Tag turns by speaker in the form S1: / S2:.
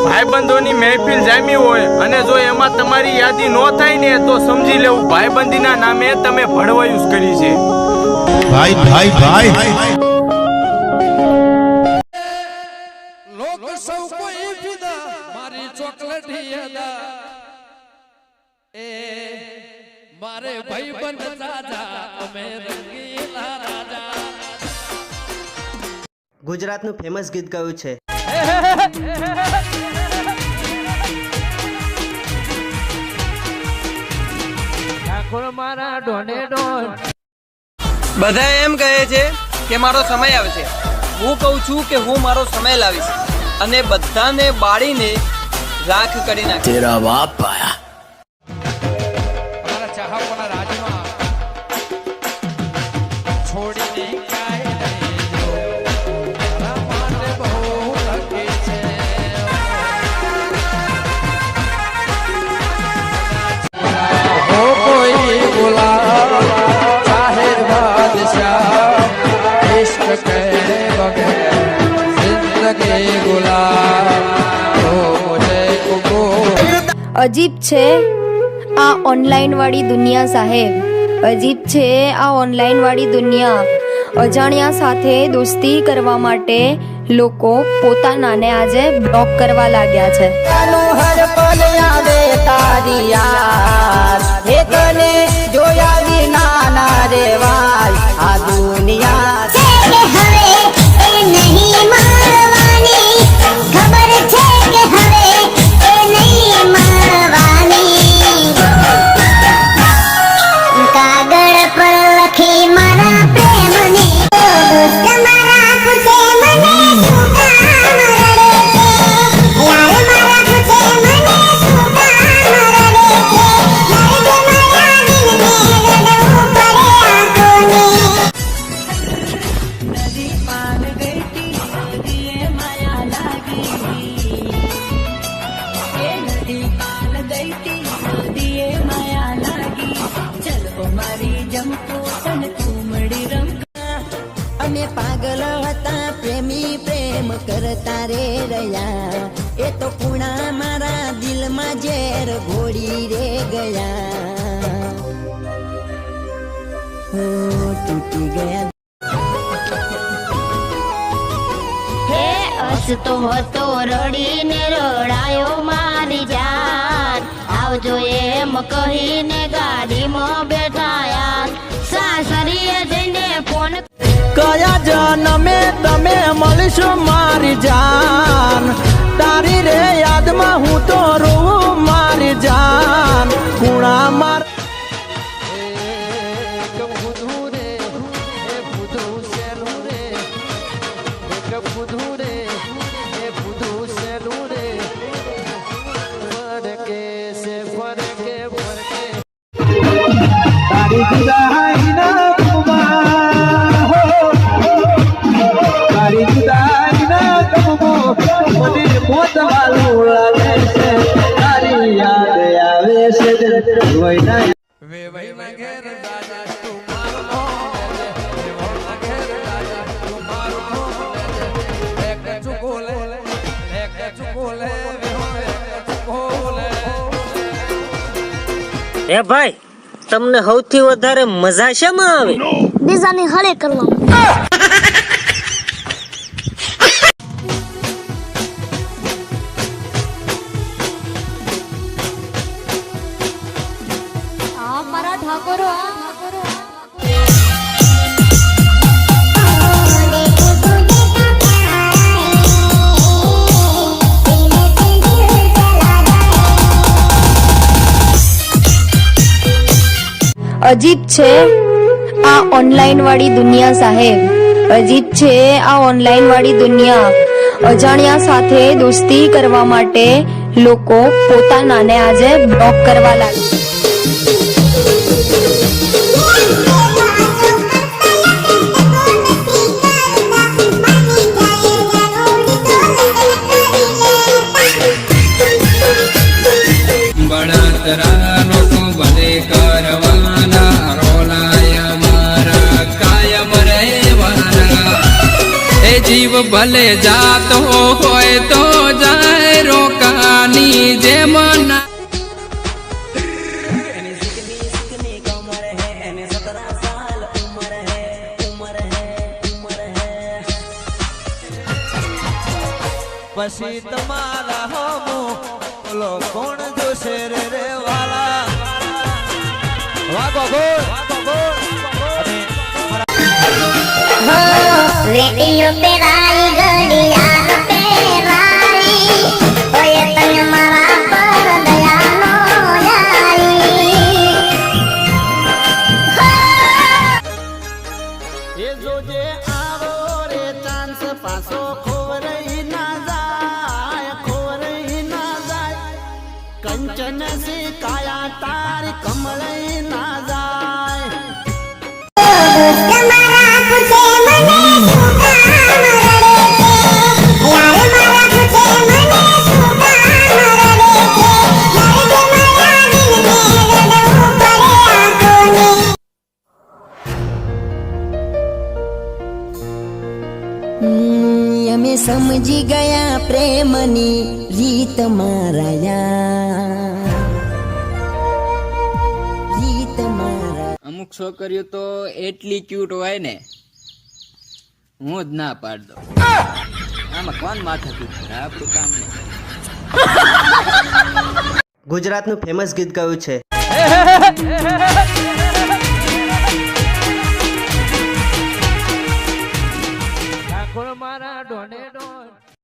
S1: ભાઈબંધોની મહેફિલ જામી હોય અને જો એમાં તમારી યાદી ન થાય ને તો સમજી લેવું ભાઈબંધીના નામે તમે ભડવાયું કરી છે।
S2: ભાઈ ભાઈ ભાઈ
S3: લોક સૌ કોઈ ફિદા મારી ચોકલેટ યાદા એ મારે ભાઈબંધ રાજા અમે રંગીલા રાજા।
S4: ગુજરાતનું ફેમસ ગીત ગાયું છે।
S5: બધા એમ કહે છે કે મારો સમય આવશે, હું કહું છું કે હું મારો સમય લાવીશ અને બધાને બાળીને રાખ કરી નાખીશ। તેરા બાપ આયા
S3: મારા ચાહકોના રાજમાં છોડીને કાય નહીં જો મારા માટે બહુ લખી છે। હો કોઈ ગુલાબ જાહેર બાદશાહ इश्क के बगैर जिंदगी गुलाब तो मुझे कुको।
S6: अजीब छे आ ऑनलाइन वाली दुनिया साहेब, अजीब छे आ ऑनलाइन वाली दुनिया। अजाण्या साथे दोस्ती करवा माटे लोको पोतानाने આજે બ્લોક કરવા લાગ્યા છે।
S7: હર પલ યાદે તારી યાર હે તને જોયા વિના ના રેવાય આ દુનિયા છે કે હવે એ નહીં મારવાની ખબર છે કે હવે એ નહીં મારવાની કાગળ પર લખી મારા પ્રેમની તમારા પૂછે મને શું કામ રડે છે યાર મારા પૂછે મને શું કામ રડે છે યાર જો મારા દિલને રડવું પડે આંખોને। નદી પાર ગઈ તી નદીએ માયા લાગી એ નદી પાર ગઈ તી નદીએ માયા લાગી ચલો મારી જમતો તન કુમડી રમ અમે પાગલ હતા પ્રેમી પ્રેમ કરતા રે રહ્યા એ તો પૂણા મારા દિલમાં ઝેર ઘોડી રે ગયા હો તૂટી ગયા।
S8: હે હસતો હતો રડીને રડાયો મારી જાન આવજો એમ કહીને ગાડીમાં બેઠાયા સાસરીએ જઈને ફોન
S7: કયા જન્મે તમે મળશો મારી જાન તારી રે યાદમાં હું તો રોઉં મારી જાન ખૂણા માર તારી જુદાઈ ના તુમા હો તારી જુદાઈ ના તુમો મને મોત વાલું લાગે છે તારી યાદ આવે છે રોઈના
S3: વે વઈ ના ઘેર દાદા તું મારો મોને વે વઈ ના ઘેર દાદા તું મારો મોને એક ચુકોલે વે એક ચુકોલે।
S9: એ ભાઈ તમને સૌથી વધારે મજા શેમાં આવે?
S8: બીજાની હળે કરવામાં। આ મારા ઠાકોરો
S6: અજીબ છે આ ઓનલાઈન વાળી દુનિયા સાહેબ, અજીબ છે આ ઓનલાઈન વાળી દુનિયા। અજાણ્યા સાથે દોસ્તી કરવા માટે લોકો પોતાનાને આજે બ્લોક કરવા લાગ્યા।
S5: બળતરાનો તો ભલે કરવાના રોલાય મારા કાયમ રહેવાના એ જીવ ભલે જાતો હોય તો જાય
S3: પછી તમારા હોમો બોલો કોણ જોશે રે વાલા વાગો ગોળ અને
S8: વેટીઓ પેરાઈ ઘડિયાળ પેરાઈ ઓય તને મારા પર દયાનો
S3: એ જોજે આવો રે ચાન્સ પાછો ખોવરઈ ના જાય કંચન સી કાયા તારી કમળઈ ના જાય
S8: તમારા પૂછે મને શું કામ રડે છે યાર મારા પૂછે મને શું કામ રડે છે યાર જે મારા દિલને રડવું પડે આંખોને
S7: અમે સમજી ગયા પ્રેમની રીત મારા
S5: અમુક છોકરીઓ તો એટલી ક્યુટ હોય ને હું જ ના પાડ દઉં આમાં કોણ માથા કૂટ કરે આપણું કામ નહીં
S4: ગુજરાતનું ફેમસ ગીત કયું છે?
S3: ઠાકોર મારા ડોને